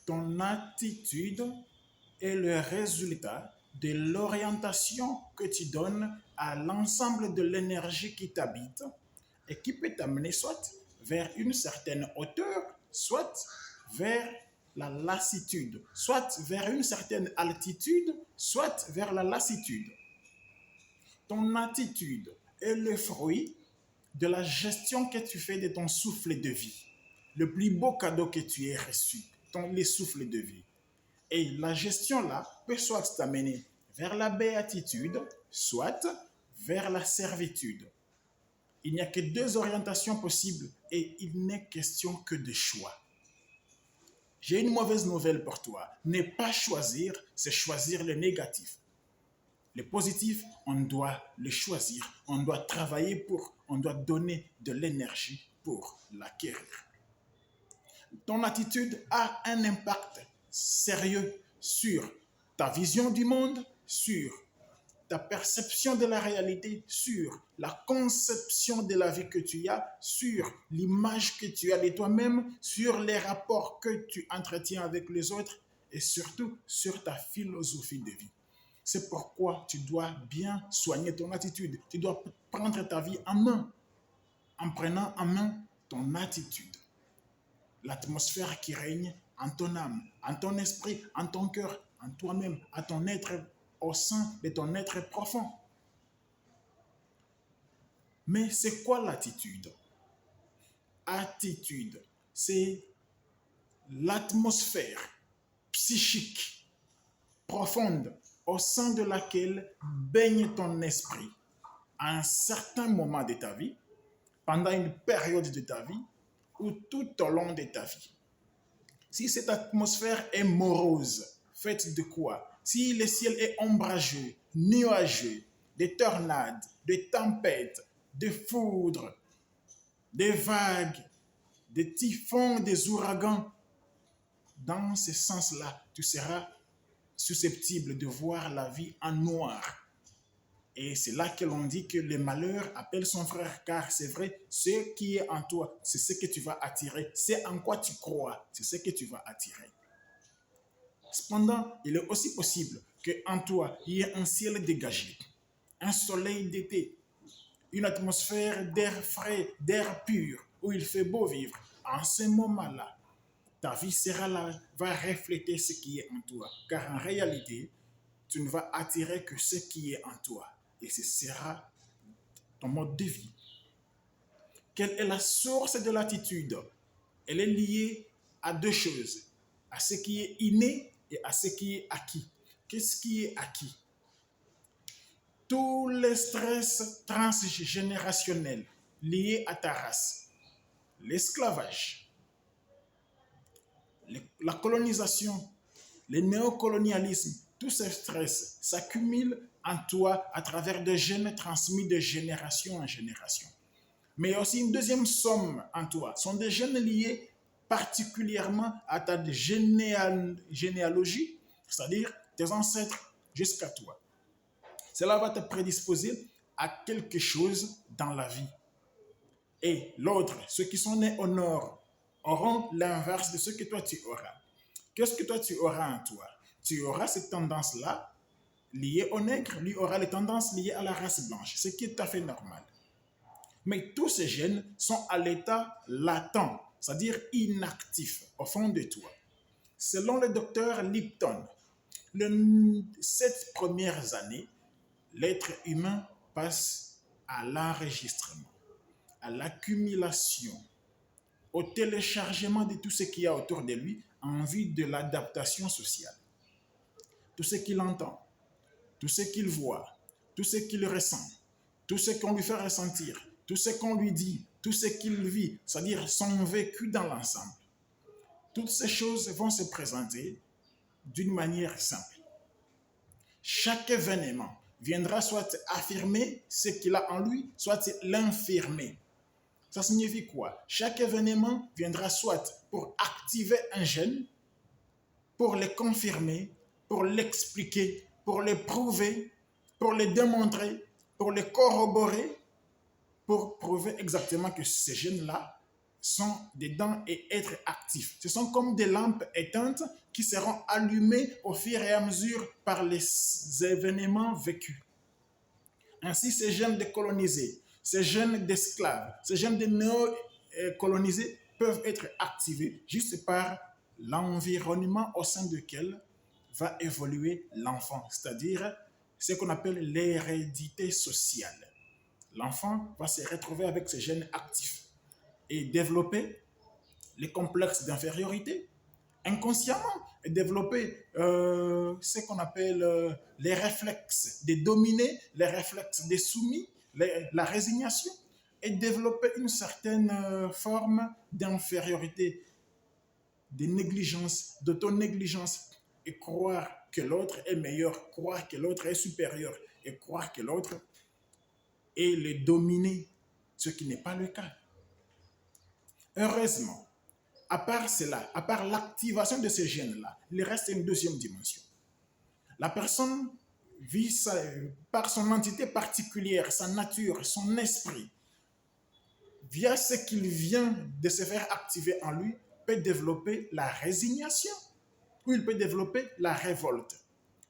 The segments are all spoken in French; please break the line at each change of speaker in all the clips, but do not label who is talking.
Ton attitude est le résultat de l'orientation que tu donnes à l'ensemble de l'énergie qui t'habite et qui peut t'amener soit vers une certaine hauteur, soit vers la lassitude, soit vers une certaine altitude, soit vers la lassitude. Ton attitude est le fruit de la gestion que tu fais de ton souffle de vie. Le plus beau cadeau que tu aies reçu, les souffles de vie. Et la gestion là peut soit t'amener vers la béatitude, soit vers la servitude. Il n'y a que deux orientations possibles et il n'est question que de choix. J'ai une mauvaise nouvelle pour toi. Ne pas choisir, c'est choisir le négatif. Le positif, on doit le choisir, on doit travailler pour, on doit donner de l'énergie pour l'acquérir. Ton attitude a un impact sérieux sur ta vision du monde, sur ta perception de la réalité, sur la conception de la vie que tu as, sur l'image que tu as de toi-même, sur les rapports que tu entretiens avec les autres et surtout sur ta philosophie de vie. C'est pourquoi tu dois bien soigner ton attitude. Tu dois prendre ta vie en main en prenant en main ton attitude. L'atmosphère qui règne en ton âme, en ton esprit, en ton cœur, en toi-même, à ton être, au sein de ton être profond. Mais c'est quoi l'attitude? Attitude, c'est l'atmosphère psychique profonde au sein de laquelle baigne ton esprit à un certain moment de ta vie, pendant une période de ta vie ou tout au long de ta vie. Si cette atmosphère est morose, faite de quoi? Si le ciel est ombrageux, nuageux, des tornades, des tempêtes, des foudres, des vagues, des typhons, des ouragans, dans ce sens-là, tu seras susceptible de voir la vie en noir. Et c'est là que l'on dit que le malheur appelle son frère, car c'est vrai, ce qui est en toi, c'est ce que tu vas attirer. C'est en quoi tu crois, c'est ce que tu vas attirer. Cependant, il est aussi possible qu'en toi, il y ait un ciel dégagé, un soleil d'été, une atmosphère d'air frais, d'air pur, où il fait beau vivre. En ce moment-là, ta vie sera là, va refléter ce qui est en toi. Car en réalité, tu ne vas attirer que ce qui est en toi. Et ce sera ton mode de vie. Quelle est la source de l'attitude? Elle est liée à deux choses, à ce qui est inné et à ce qui est acquis. Qu'est-ce qui est acquis? Tous les stress transgénérationnels liés à ta race, l'esclavage, la colonisation, le néocolonialisme, tous ces stress s'accumulent en toi à travers des gènes transmis de génération en génération. Mais il y a aussi une deuxième somme en toi. Ce sont des gènes liés particulièrement à ta généalogie, c'est-à-dire tes ancêtres jusqu'à toi. Cela va te prédisposer à quelque chose dans la vie. Et l'autre, ceux qui sont nés au nord, auront l'inverse de ce que toi tu auras. Qu'est-ce que toi tu auras en toi? Tu auras cette tendance-là liée au nègre, lui aura les tendances liées à la race blanche, ce qui est tout à fait normal. Mais tous ces gènes sont à l'état latent, c'est-à-dire inactif au fond de toi. Selon le docteur Lipton, les 7 premières années, l'être humain passe à l'enregistrement, à l'accumulation, au téléchargement de tout ce qu'il y a autour de lui en vue de l'adaptation sociale. Tout ce qu'il entend, tout ce qu'il voit, tout ce qu'il ressent, tout ce qu'on lui fait ressentir, tout ce qu'on lui dit, tout ce qu'il vit, c'est-à-dire son vécu dans l'ensemble. Toutes ces choses vont se présenter d'une manière simple. Chaque événement viendra soit affirmer ce qu'il a en lui, soit l'infirmer. Ça signifie quoi? Chaque événement viendra soit pour activer un gène, pour le confirmer, pour l'expliquer, pour le prouver, pour le démontrer, pour le corroborer, pour prouver exactement que ces gènes-là sont dedans et être actifs. Ce sont comme des lampes éteintes qui seront allumées au fur et à mesure par les événements vécus. Ainsi, ces jeunes décolonisés, ces jeunes d'esclaves, ces jeunes de néo-colonisés peuvent être activés juste par l'environnement au sein duquel va évoluer l'enfant, c'est-à-dire ce qu'on appelle l'hérédité sociale. L'enfant va se retrouver avec ces gènes actifs et développer les complexes d'infériorité inconsciemment et développer ce qu'on appelle les réflexes des dominés, les réflexes des soumis, la résignation et développer une certaine forme d'infériorité, de négligence, d'autonégligence et croire que l'autre est meilleur, croire que l'autre est supérieur et croire que l'autre est le dominé, ce qui n'est pas le cas. Heureusement, à part cela, à part l'activation de ces gènes-là, il reste une deuxième dimension. La personne vit par son entité particulière, sa nature, son esprit, via ce qu'il vient de se faire activer en lui, peut développer la résignation ou il peut développer la révolte.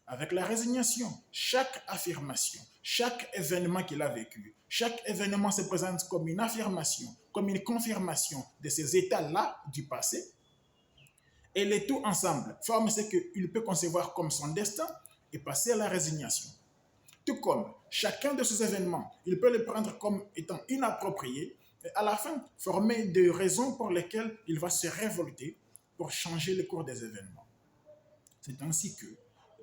Avec la résignation, chaque affirmation, chaque événement qu'il a vécu, chaque événement se présente comme une affirmation, comme une confirmation de ces états-là du passé. Et les tout ensemble forment ce qu'il peut concevoir comme son destin et passer à la résignation. Tout comme chacun de ces événements, il peut les prendre comme étant inappropriés et à la fin former des raisons pour lesquelles il va se révolter pour changer le cours des événements. C'est ainsi que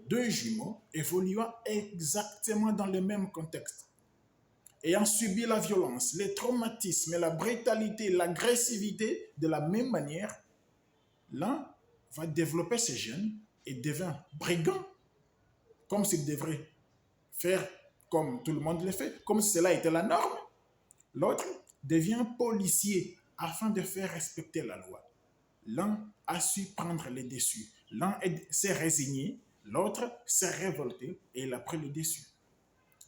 deux jumeaux évoluant exactement dans le même contexte, ayant subi la violence, les traumatismes, la brutalité, l'agressivité de la même manière, l'un va développer ses gènes et devient brigand, comme s'il devrait faire comme tout le monde le fait, comme si cela était la norme. L'autre devient policier afin de faire respecter la loi. L'un a su prendre les dessus. L'un s'est résigné, l'autre s'est révolté et il a pris le dessus.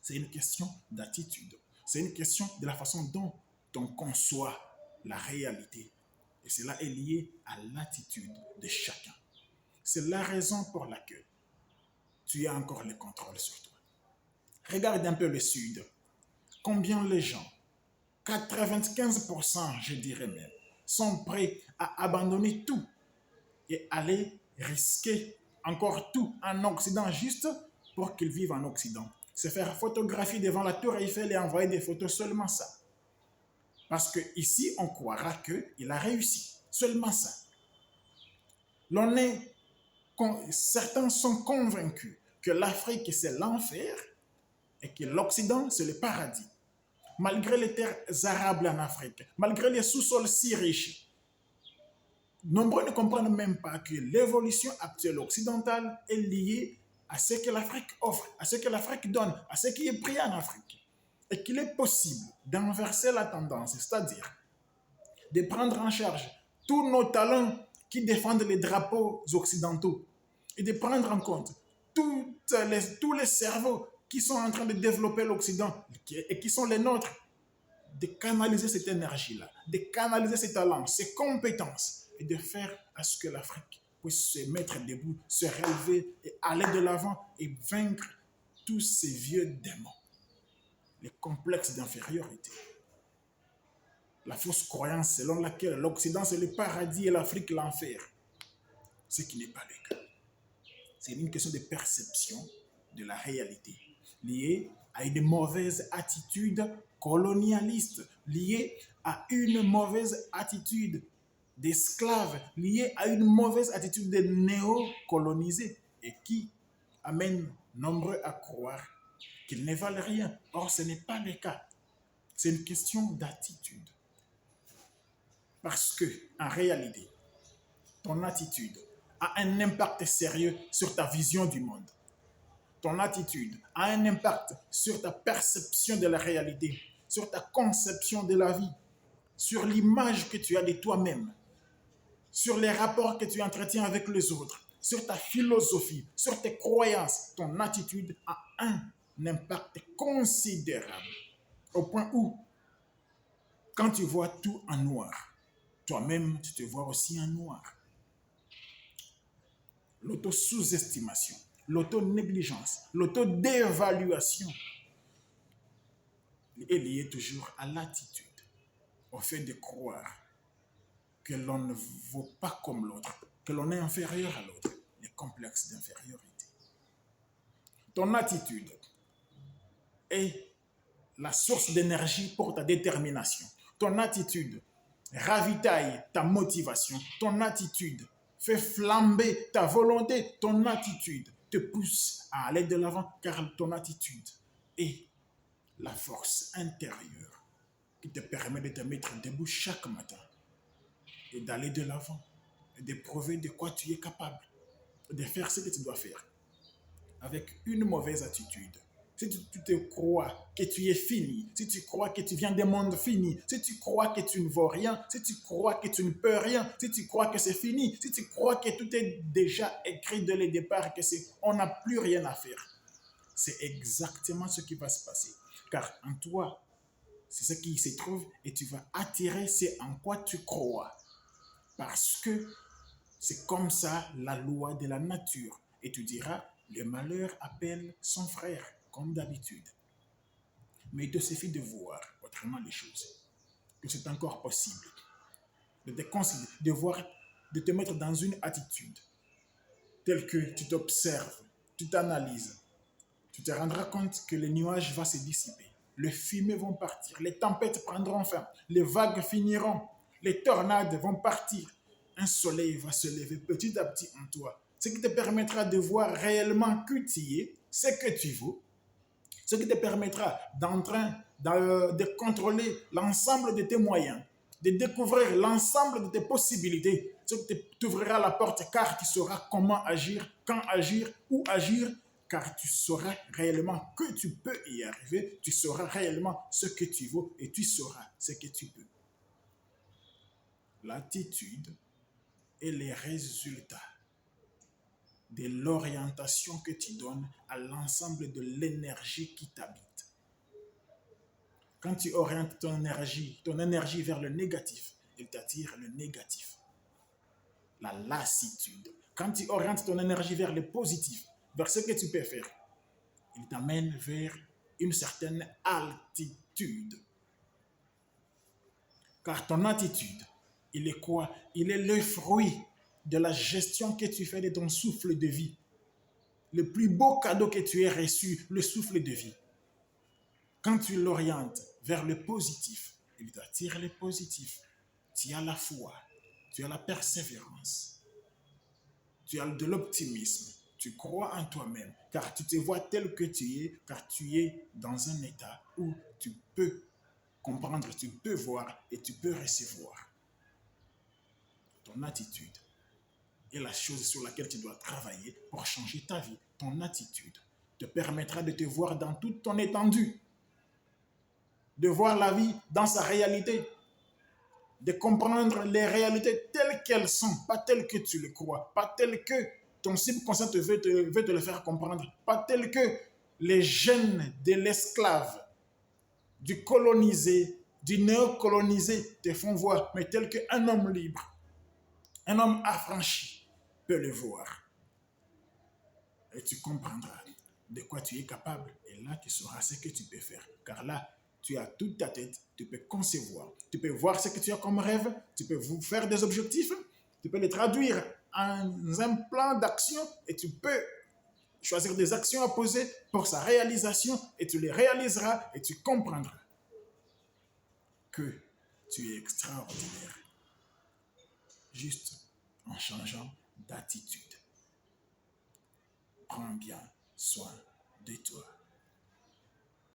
C'est une question d'attitude. C'est une question de la façon dont on conçoit la réalité. Et cela est lié à l'attitude de chacun. C'est la raison pour laquelle tu as encore le contrôle sur toi. Regarde un peu le Sud. Combien les gens, 95% je dirais même, sont prêts à abandonner tout et aller risquer encore tout en Occident juste pour qu'ils vivent en Occident. Se faire photographier devant la tour Eiffel et envoyer des photos, seulement ça. Parce qu'ici, on croira qu'il a réussi. Seulement ça. Certains sont convaincus que l'Afrique, c'est l'enfer et que l'Occident, c'est le paradis. Malgré les terres arables en Afrique, malgré les sous-sols si riches, nombreux ne comprennent même pas que l'évolution actuelle occidentale est liée à ce que l'Afrique offre, à ce que l'Afrique donne, à ce qui est pris en Afrique. Et qu'il est possible d'inverser la tendance, c'est-à-dire de prendre en charge tous nos talents qui défendent les drapeaux occidentaux et de prendre en compte tous les cerveaux qui sont en train de développer l'Occident et qui sont les nôtres, de canaliser cette énergie-là, de canaliser ces talents, ces compétences et de faire à ce que l'Afrique puisse se mettre debout, se relever et aller de l'avant et vaincre tous ces vieux démons, les complexes d'infériorité. La fausse croyance selon laquelle l'Occident c'est le paradis et l'Afrique l'enfer, ce qui n'est pas le cas. C'est une question de perception de la réalité, liée à une mauvaise attitude colonialiste, liée à une mauvaise attitude d'esclaves, liée à une mauvaise attitude de néo-colonisés et qui amène nombreux à croire qu'ils ne valent rien. Or, ce n'est pas le cas. C'est une question d'attitude. Parce que, en réalité, ton attitude a un impact sérieux sur ta vision du monde. Ton attitude a un impact sur ta perception de la réalité, sur ta conception de la vie, sur l'image que tu as de toi-même, sur les rapports que tu entretiens avec les autres, sur ta philosophie, sur tes croyances. Ton attitude a un impact considérable, au point où, quand tu vois tout en noir, toi-même, tu te vois aussi en noir. L'auto-sous-estimation, l'auto-négligence, l'auto-dévaluation est liée toujours à l'attitude, au fait de croire que l'on ne vaut pas comme l'autre, que l'on est inférieur à l'autre, les complexes d'infériorité. Ton attitude est la source d'énergie pour ta détermination. Ton attitude ravitaille ta motivation. Ton attitude fait flamber ta volonté. Ton attitude te pousse à aller de l'avant car ton attitude est la force intérieure qui te permet de te mettre debout chaque matin et d'aller de l'avant et de prouver de quoi tu es capable, de faire ce que tu dois faire. Avec une mauvaise attitude, si tu te crois que tu es fini, si tu crois que tu viens d'un monde fini, si tu crois que tu ne vaux rien, si tu crois que tu ne peux rien, si tu crois que c'est fini, si tu crois que tout est déjà écrit dès le départ, que on n'a plus rien à faire, c'est exactement ce qui va se passer. Car en toi, c'est ce qui se trouve et tu vas attirer ce en quoi tu crois. Parce que c'est comme ça la loi de la nature. Et tu diras, le malheur appelle son frère, comme d'habitude. Mais il te suffit de voir autrement les choses, que c'est encore possible, de te considérer, de voir, de te mettre dans une attitude telle que tu t'observes, tu t'analyses, tu te rendras compte que les nuages vont se dissiper, les fumées vont partir, les tempêtes prendront fin, les vagues finiront, les tornades vont partir, un soleil va se lever petit à petit en toi, ce qui te permettra de voir réellement qui tu es, ce que tu vaux, ce qui te permettra de contrôler l'ensemble de tes moyens, de découvrir l'ensemble de tes possibilités, ce qui t'ouvrira la porte car tu sauras comment agir, quand agir, où agir, car tu sauras réellement que tu peux y arriver, tu sauras réellement ce que tu vaux et tu sauras ce que tu peux. L'attitude et les résultats de l'orientation que tu donnes à l'ensemble de l'énergie qui t'habite. Quand tu orientes ton énergie vers le négatif, il t'attire le négatif. La lassitude. Quand tu orientes ton énergie vers le positif, vers ce que tu peux faire, il t'amène vers une certaine altitude. Car ton attitude, il est quoi? Il est le fruit de la gestion que tu fais de ton souffle de vie. Le plus beau cadeau que tu aies reçu, le souffle de vie. Quand tu l'orientes vers le positif, il t'attire le positif. Tu as la foi, tu as la persévérance, tu as de l'optimisme, tu crois en toi-même, car tu te vois tel que tu es, car tu es dans un état où tu peux comprendre, tu peux voir et tu peux recevoir. Ton attitude est la chose sur laquelle tu dois travailler pour changer ta vie. Ton attitude te permettra de te voir dans toute ton étendue, de voir la vie dans sa réalité, de comprendre les réalités telles qu'elles sont, pas telles que tu le crois, pas telles que ton subconscient veut te le faire comprendre, pas telles que les gènes de l'esclave, du colonisé, du néocolonisé te font voir, mais tel qu'un homme libre, un homme affranchi peut le voir. Et tu comprendras de quoi tu es capable. Et là, tu sauras ce que tu peux faire. Car là, tu as toute ta tête, tu peux concevoir, tu peux voir ce que tu as comme rêve, tu peux vous faire des objectifs, tu peux les traduire en un plan d'action et tu peux choisir des actions à poser pour sa réalisation et tu les réaliseras et tu comprendras que tu es extraordinaire. Juste en changeant d'attitude. Prends bien soin de toi.